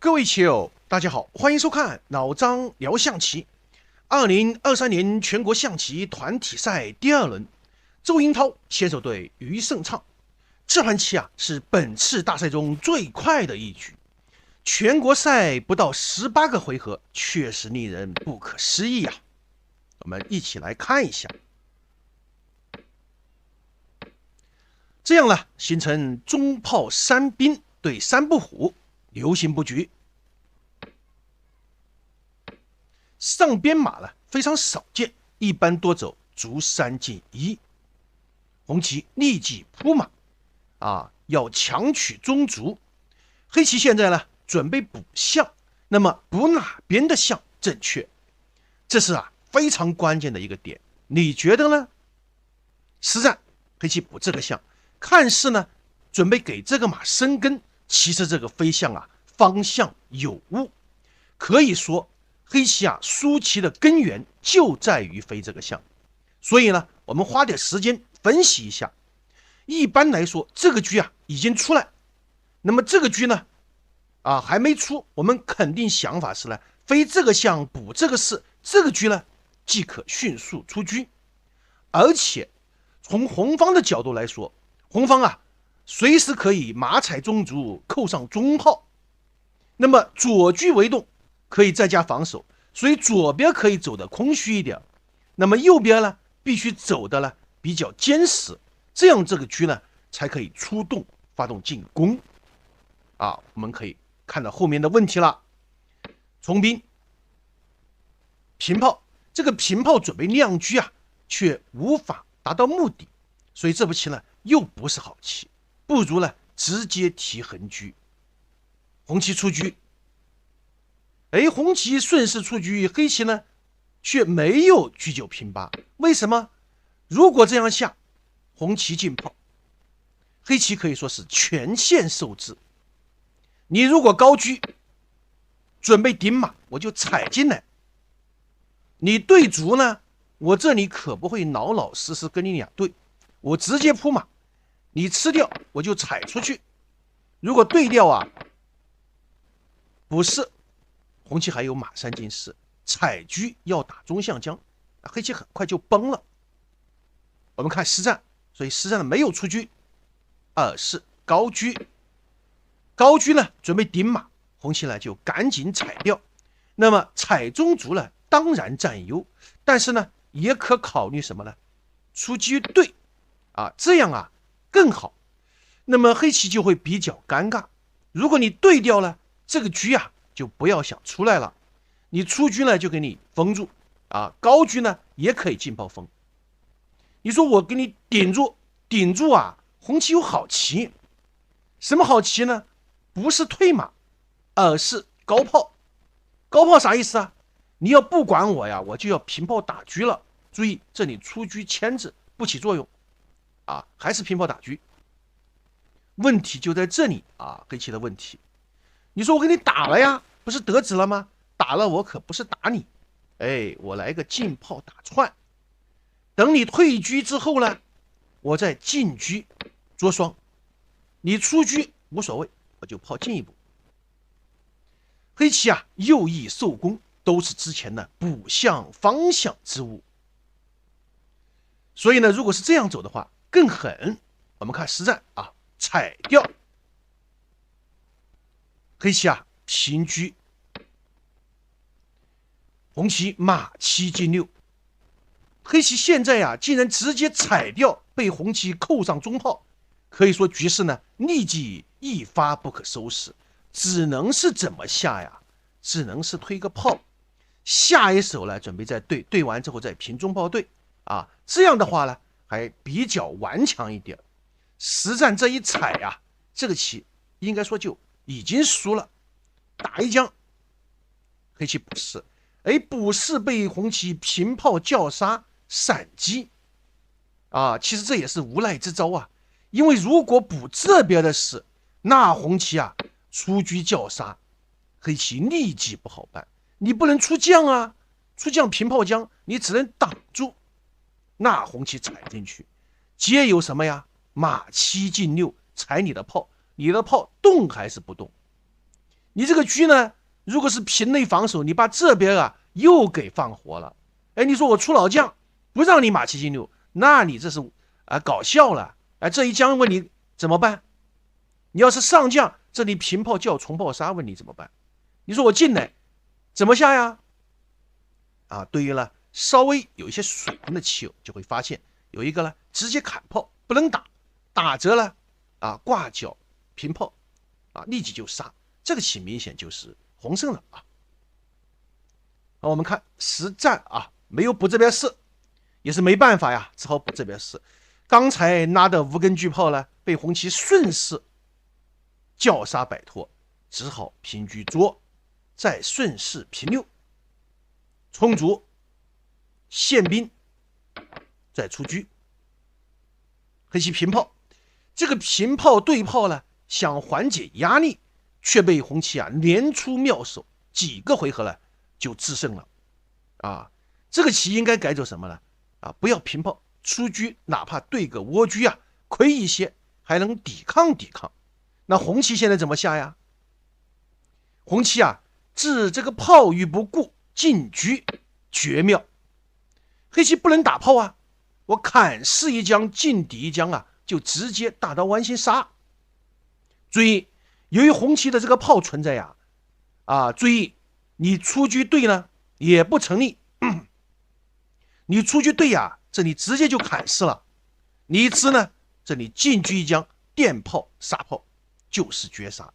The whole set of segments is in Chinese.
各位棋友，大家好，欢迎收看老张聊象棋。2023年全国象棋团体赛第2轮，周英涛先手对于盛畅。这盘棋是本次大赛中最快的一局，全国赛不到18个回合，确实令人不可思议啊！我们一起来看一下。这样呢，形成中炮3兵对3步虎，流行布局。上边马呢非常少见，一般多走卒3进1。红棋立即扑马，要强取中卒。黑棋现在呢准备补象，那么补哪边的象正确？这是非常关键的一个点，你觉得呢？实战黑棋补这个象，看似呢准备给这个马生根，其实这个飞象方向有误，可以说黑棋输棋的根源就在于飞这个象。所以呢，我们花点时间分析一下。一般来说，这个车已经出来，那么这个车呢还没出，我们肯定想法是呢，飞这个象补这个士，这个车呢即可迅速出车。而且从红方的角度来说，红方随时可以马踩中卒扣上中炮，那么左车为动，可以再加防守，所以左边可以走的空虚一点，那么右边呢必须走的呢比较坚实，这样这个车呢才可以出动发动进攻。我们可以看到后面的问题了。从兵平炮，这个平炮准备亮车却无法达到目的，所以这步棋呢又不是好棋，不如呢直接提横车。红棋出车，红棋顺势出车，黑棋呢却没有车9平8，为什么？如果这样下，红棋进炮，黑棋可以说是全线受制。你如果高车准备顶马，我就踩进来，你对卒呢，我这里可不会老老实实跟你俩对，我直接扑马，你吃掉我就踩出去。如果对掉不是，红棋还有马3进4，踩车要打中象将，黑棋很快就崩了。我们看实战，所以实战没有出车，而是高车。高车呢准备顶马，红棋呢就赶紧踩掉。那么踩中卒呢当然占优，但是呢也可考虑什么呢？出车对这样更好。那么黑棋就会比较尴尬，如果你对掉了，这个车就不要想出来了，你出车呢就给你封住高车呢也可以进炮封。你说我给你顶住红棋有好棋，什么好棋呢？不是退马，而是高炮。高炮啥意思你要不管我我就要平炮打车了。注意这里出车牵制不起作用还是平炮打车。问题就在这里黑棋的问题。你说我给你打了呀，不是得子了吗？打了我可不是打你，我来个进炮打串，等你退车之后呢，我再进车捉双，你出车无所谓，我就炮进一步。黑棋右翼受攻，都是之前的补象方向之误。所以呢，如果是这样走的话更狠。我们看实战踩掉，黑棋平车，红棋马7进6。黑棋现在竟然直接踩掉，被红棋扣上中炮，可以说局势呢立即一发不可收拾。只能是怎么下只能是推个炮，下一手呢准备再对完之后再平中炮对这样的话呢还比较顽强一点。实战这一踩这个棋应该说就已经输了。打一将，黑棋补士，补士被红棋平炮叫杀闪击其实这也是无赖之招因为如果补这边的士，那红棋出车叫杀，黑棋立即不好办。你不能出将出将平炮将，你只能挡住，那红棋踩进去，皆有什么马7进6踩你的炮，你的炮动还是不动？你这个车呢，如果是平内防守，你把这边啊又给放活了。哎，你说我出老将不让你马七进六，那你这是搞笑了。哎，这一将问你怎么办？你要是上将，这里平炮叫重炮杀，问你怎么办？你说我进来怎么下呀？对于了稍微有一些水平的棋友就会发现，有一个呢直接砍炮不能打，打折了挂角平炮立即就杀，这个棋明显就是红胜了我们看实战没有补这边士，也是没办法呀，只好补这边士。刚才拉的无根巨炮呢，被红旗顺势叫杀摆脱，只好平车捉，再顺势平六，充足宪兵，再出车。黑棋平炮，这个平炮对炮呢，想缓解压力，却被红旗连出妙手，几个回合呢就制胜了这个棋应该改走什么呢？不要平炮出车，哪怕对个蜗车亏一些，还能抵抗抵抗。那红旗现在怎么下呀？红旗置这个炮于不顾，进车绝妙。黑棋不能打炮我砍士一将，进敌一将就直接大刀弯心杀。注意，由于红旗的这个炮存在注意你出车对呢也不成立，你出车对这里直接就砍士了。你一吃呢，这里进车一将，电炮杀炮就是绝杀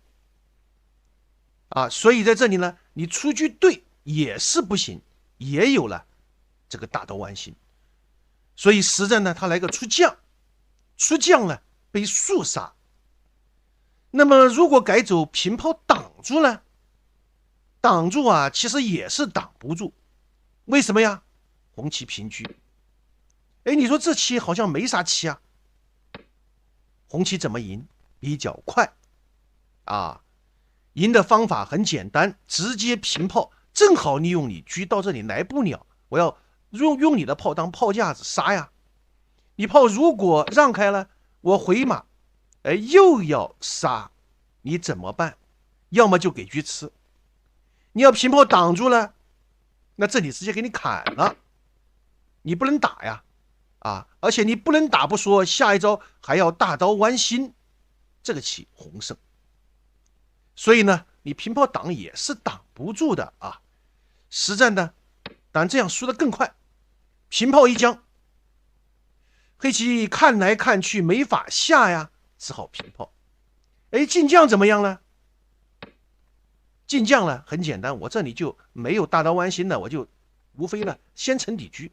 所以在这里呢，你出车对也是不行，也有了这个大刀弯心。所以实战呢，他来个出将，出将呢被速杀。那么如果改走平炮挡住呢？挡住其实也是挡不住。为什么呀？红旗平车。哎，你说这棋好像没啥棋红旗怎么赢？比较快赢的方法很简单，直接平炮，正好利用你车到这里来不了，我要用你的炮当炮架子杀呀。你炮如果让开了，我回马又要杀，你怎么办？要么就给车吃，你要平炮挡住了，那这里直接给你砍了，你不能打呀而且你不能打不说，下一招还要大刀弯心，这个棋红胜。所以呢，你平炮挡也是挡不住的实战呢，当然这样输得更快。平炮一将，黑棋看来看去没法下呀，只好平炮。进将怎么样呢？进将呢很简单，我这里就没有大刀弯心的，我就无非呢先成底车，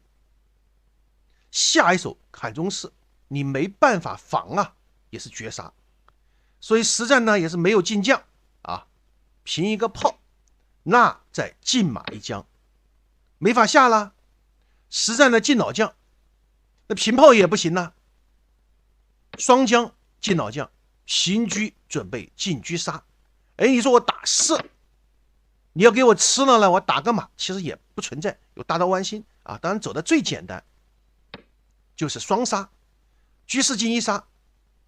下一手砍中士，你没办法防也是绝杀。所以实战呢也是没有进将平一个炮，那再进马一将，没法下了。实战的进老将，那平炮也不行双将进老将，平车准备进车杀。你说我打士，你要给我吃了呢，我打个马，其实也不存在有大刀弯心当然走的最简单就是双杀，车士进一杀，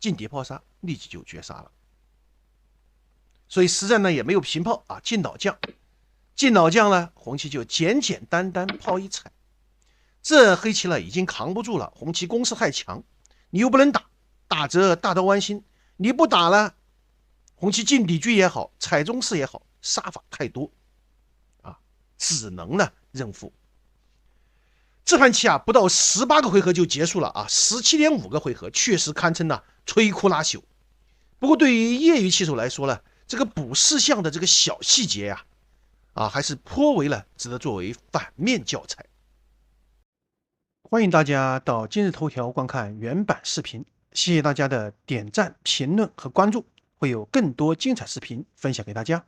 进谍炮杀，立即就绝杀了。所以实战呢也没有平炮进老将，进老将呢红旗就简简单单炮一踩，这黑棋呢已经扛不住了，红旗攻势太强，你又不能打，打着大刀弯心，你不打了，红旗进底车也好，踩中士也好，杀法太多只能呢认负。这盘棋不到18个回合就结束了17.5个回合，确实堪称摧枯拉朽。不过对于业余棋手来说呢，这个补士象的这个小细节还是颇为值得作为反面教材。欢迎大家到今日头条观看原版视频，谢谢大家的点赞、评论和关注，会有更多精彩视频分享给大家。